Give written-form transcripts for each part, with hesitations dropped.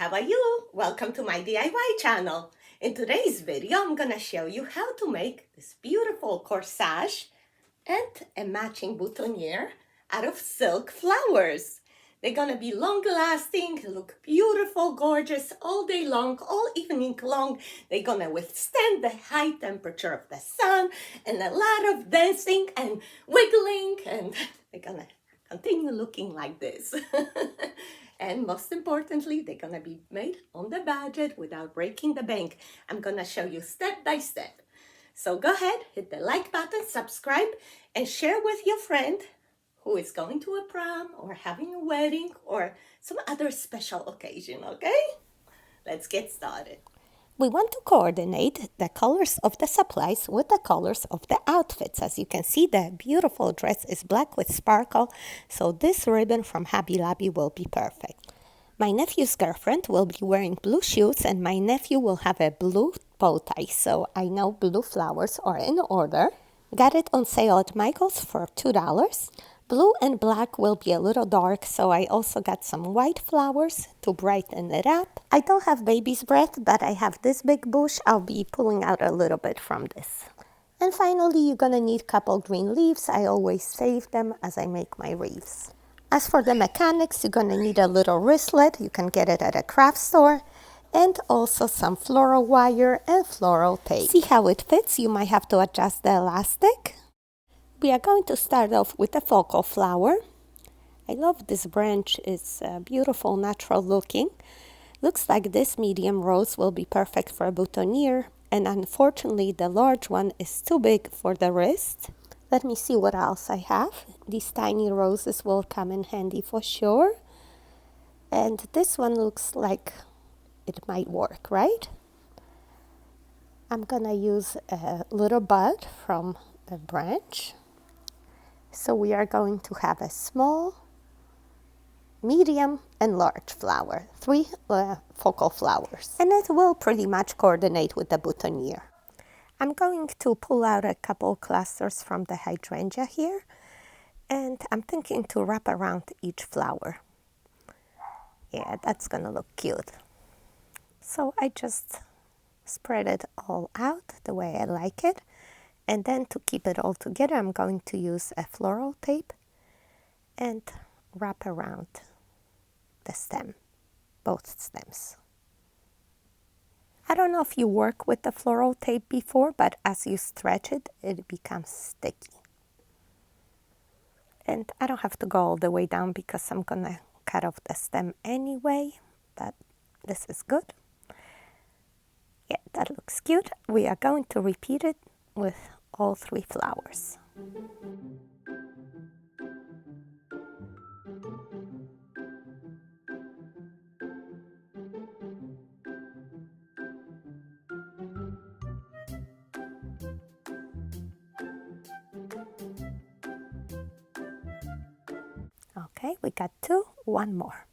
how are you? Welcome to my DIY channel. In today's video, I'm gonna show you how to make this beautiful corsage and a matching boutonniere out of silk flowers. They're gonna be long lasting, look beautiful, gorgeous all day long, all evening long. They're gonna withstand the high temperature of the sun and a lot of dancing and wiggling, and they're gonna continue looking like this. And most importantly, they're gonna be made on the budget without breaking the bank. I'm gonna show you step by step. So go ahead, hit the like button, subscribe, and share with your friend who is going to a prom or having a wedding or some other special occasion, okay? Let's get started. We want to coordinate the colors of the supplies with the colors of the outfits. As you can see, the beautiful dress is black with sparkle, so this ribbon from Hobby Lobby will be perfect. My nephew's girlfriend will be wearing blue shoes, and my nephew will have a blue bow tie, so I know blue flowers are in order. Got it on sale at Michael's for $2. Blue and black will be a little dark, so I also got some white flowers to brighten it up. I don't have baby's breath, but I have this big bush. I'll be pulling out a little bit from this. And finally, you're gonna need a couple green leaves. I always save them as I make my wreaths. As for the mechanics, you're gonna need a little wristlet. You can get it at a craft store. And also some floral wire and floral tape. See how it fits? You might have to adjust the elastic. We are going to start off with a focal flower. I love this branch. It's beautiful, natural looking. Looks like this medium rose will be perfect for a boutonniere, and unfortunately the large one is too big for the wrist. Let me see what else I have. These tiny roses will come in handy for sure. And this one looks like it might work, right? I'm gonna use a little bud from the branch. So we are going to have a small, medium, and large flower, 3 focal flowers. And it will pretty much coordinate with the boutonniere. I'm going to pull out a couple clusters from the hydrangea here, and I'm thinking to wrap around each flower. Yeah, that's gonna look cute. So I just spread it all out the way I like it. And then to keep it all together, I'm going to use a floral tape and wrap around the stem, both stems. I don't know if you work with the floral tape before, but as you stretch it, it becomes sticky. And I don't have to go all the way down because I'm gonna cut off the stem anyway, but this is good. Yeah, that looks cute. We are going to repeat it with all 3 flowers. Okay, we got 2, 1 more.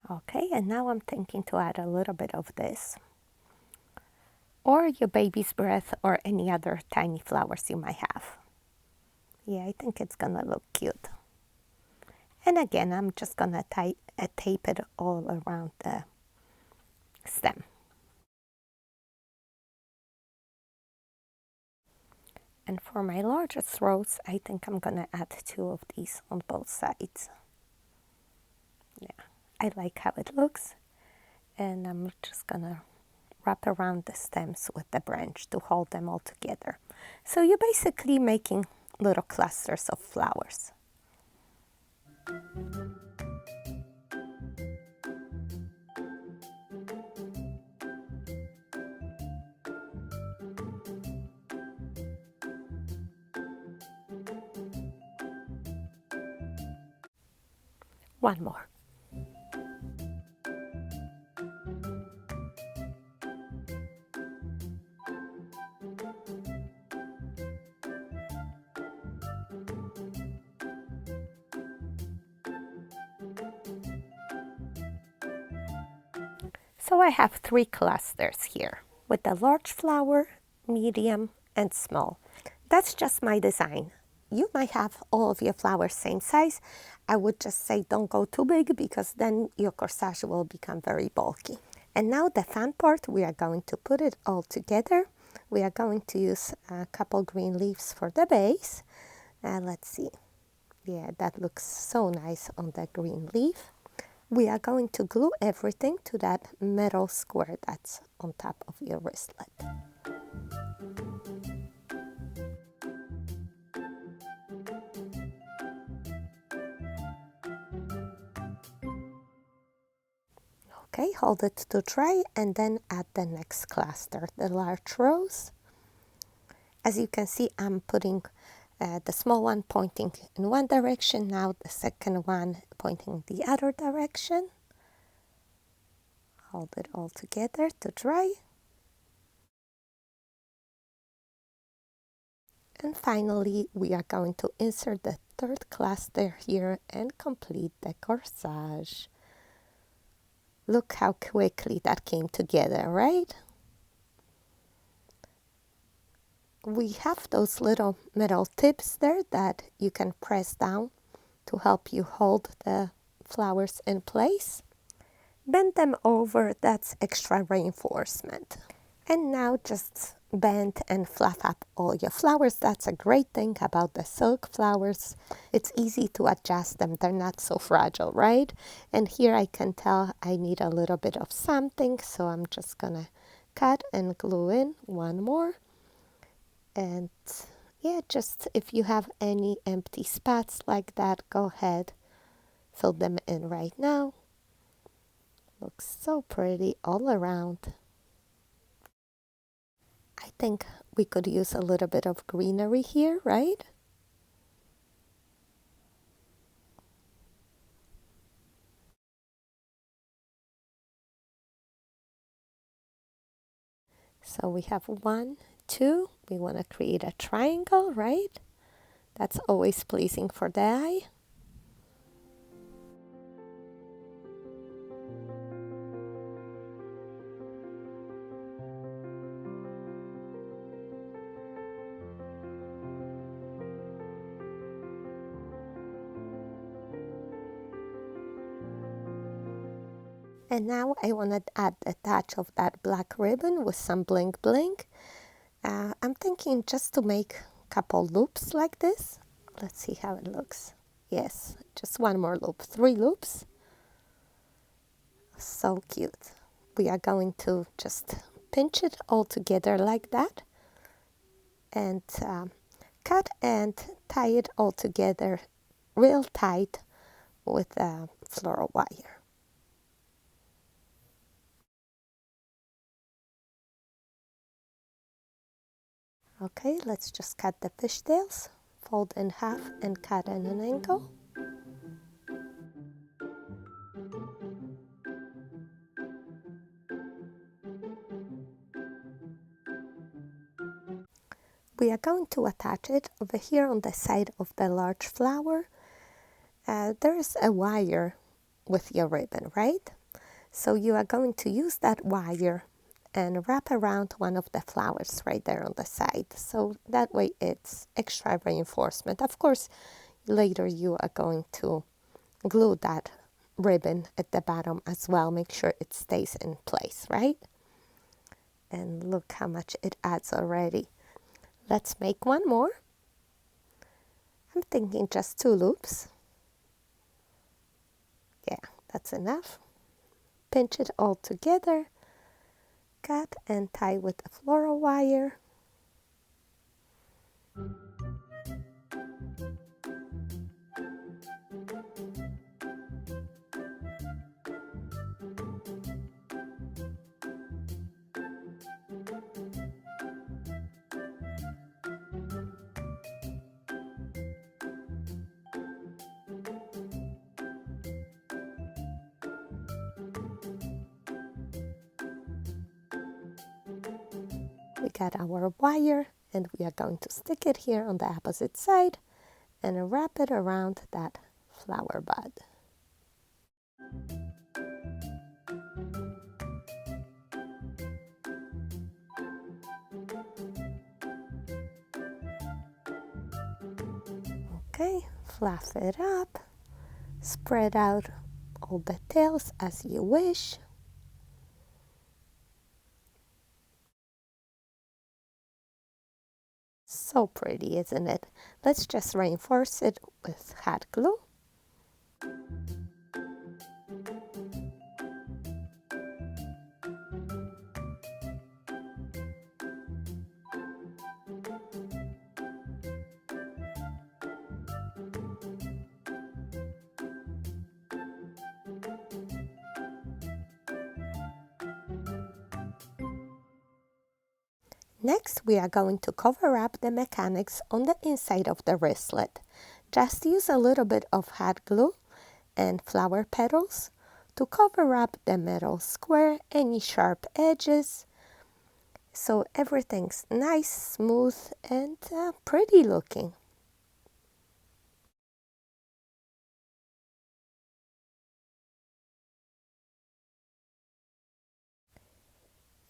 Okay, and now I'm thinking to add a little bit of this, or your baby's breath, or any other tiny flowers you might have. Yeah, I think it's gonna look cute. And again, I'm just gonna tape it all around the stem. And for my largest rose, I think I'm gonna add 2 of these on both sides. Yeah, I like how it looks. And I'm just gonna wrap around the stems with the branch to hold them all together. So you're basically making little clusters of flowers. One more. So I have 3 clusters here with the large flower, medium, and small. That's just my design. You might have all of your flowers same size. I would just say don't go too big because then your corsage will become very bulky. And now the fun part, we are going to put it all together. We are going to use a couple green leaves for the base. Let's see. Yeah, that looks so nice on the green leaf. We are going to glue everything to that metal square that's on top of your wristlet. Okay, hold it to dry and then add the next cluster, the large rose. As you can see, I'm putting the small one pointing in one direction, now the second one pointing the other direction. Hold it all together to dry. And finally, we are going to insert the third cluster here and complete the corsage. Look how quickly that came together, right? We have those little metal tips there that you can press down to help you hold the flowers in place. Bend them over, that's extra reinforcement. And now just bend and fluff up all your flowers. That's a great thing about the silk flowers. It's easy to adjust them. They're not so fragile, right? And here I can tell I need a little bit of something, so I'm just gonna cut and glue in one more. And yeah, just if you have any empty spots like that, go ahead, fill them in right now. Looks so pretty all around. I think we could use a little bit of greenery here, right? So we have 1, 2. We want to create a triangle, right? That's always pleasing for the eye. And now I want to add a touch of that black ribbon with some bling bling. I'm thinking just to make a couple loops like this. Let's see how it looks. Yes, just one more loop, 3 loops. So cute. We are going to just pinch it all together like that and cut and tie it all together real tight with a floral wire. Okay, let's just cut the fishtails, fold in half and cut in an angle. We are going to attach it over here on the side of the large flower. There is a wire with your ribbon, right? So you are going to use that wire and wrap around one of the flowers right there on the side. So that way it's extra reinforcement. Of course, later you are going to glue that ribbon at the bottom as well. Make sure it stays in place, right? And look how much it adds already. Let's make one more. I'm thinking just 2 loops. Yeah, that's enough. Pinch it all together, cut and tie with a floral wire. We got our wire and we are going to stick it here on the opposite side and wrap it around that flower bud. Okay, fluff it up, spread out all the tails as you wish. So pretty, isn't it? Let's just reinforce it with hot glue. Next, we are going to cover up the mechanics on the inside of the wristlet. Just use a little bit of hot glue and flower petals to cover up the metal square, any sharp edges, so everything's nice, smooth, and pretty looking.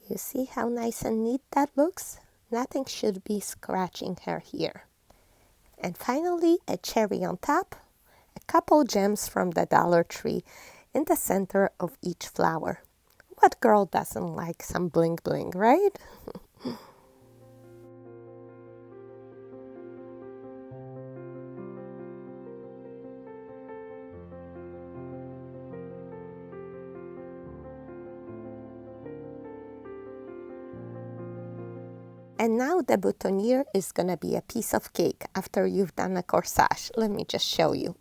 You see how nice and neat that looks? Nothing should be scratching her here. And finally, a cherry on top, a couple gems from the Dollar Tree in the center of each flower. What girl doesn't like some bling bling, right? And now the boutonniere is gonna be a piece of cake after you've done a corsage. Let me just show you.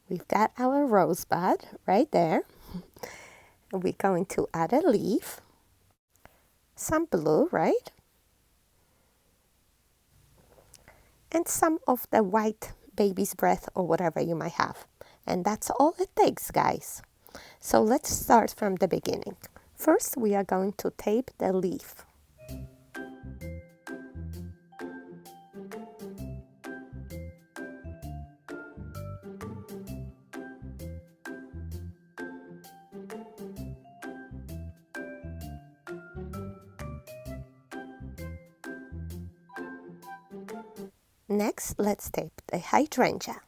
We've got our rosebud right there. We're going to add a leaf, some blue, right? And some of the white baby's breath or whatever you might have. And that's all it takes, guys. So let's start from the beginning. First, we are going to tape the leaf. Next, let's tape the hydrangea.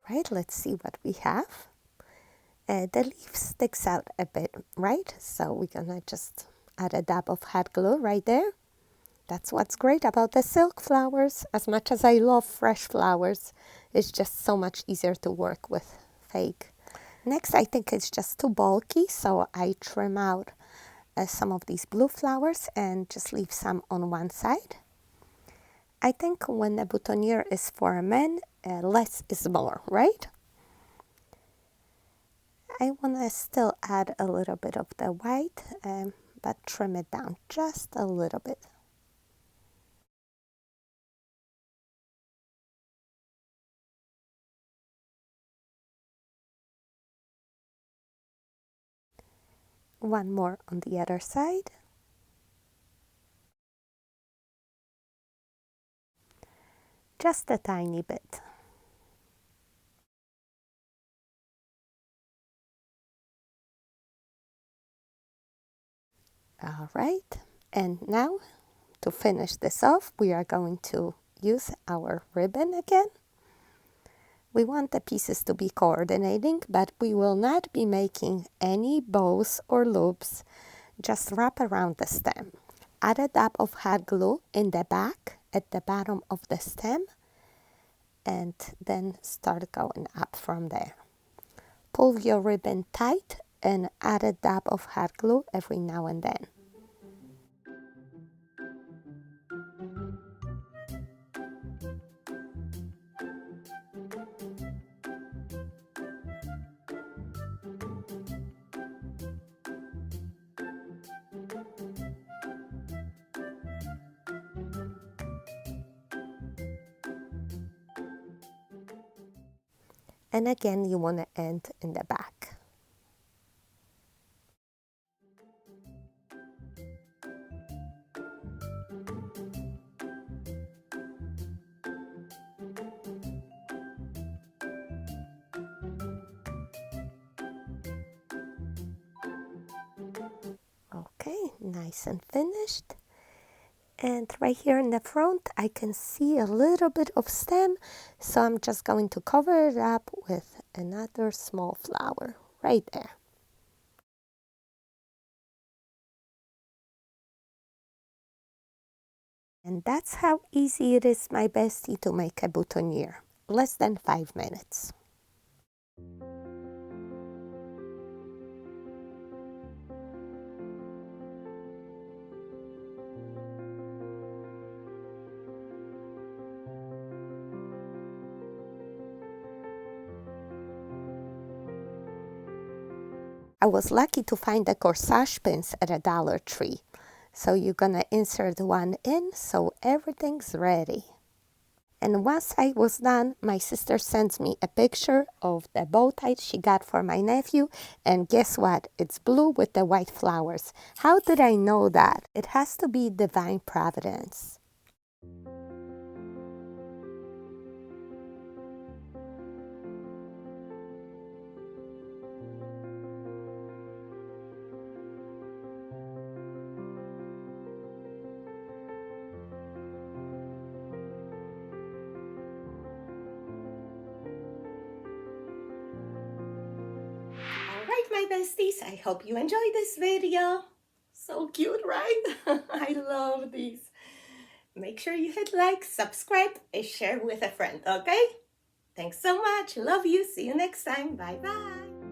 Right, let's see what we have. The leaf sticks out a bit, right? So we're gonna just add a dab of hot glue right there. That's what's great about the silk flowers. As much as I love fresh flowers, it's just so much easier to work with fake. Next, I think it's just too bulky, so I trim out some of these blue flowers and just leave some on one side. I think when the boutonniere is for men, less is more, right? I want to still add a little bit of the white, but trim it down just a little bit. One more on the other side. Just a tiny bit. All right, and now to finish this off, we are going to use our ribbon again. We want the pieces to be coordinating, but we will not be making any bows or loops. Just wrap around the stem. Add a dab of hot glue in the back at the bottom of the stem, and then start going up from there. Pull your ribbon tight and add a dab of hot glue every now and then. And again, you want to end in the back. nice and finished. And right here in the front, I can see a little bit of stem, so I'm just going to cover it up with another small flower right there. And that's how easy it is, my bestie, to make a boutonniere. Less than 5 minutes. I was lucky to find the corsage pins at a Dollar Tree. So you're gonna insert one in so everything's ready. And once I was done, my sister sends me a picture of the bow tie she got for my nephew. And guess what? It's blue with the white flowers. How did I know that? It has to be divine providence. Alright, my besties, I hope you enjoyed this video. So cute, right? I love these. Make sure you hit like, subscribe, and share with a friend, okay? Thanks so much. Love you. See you next time. Bye-bye.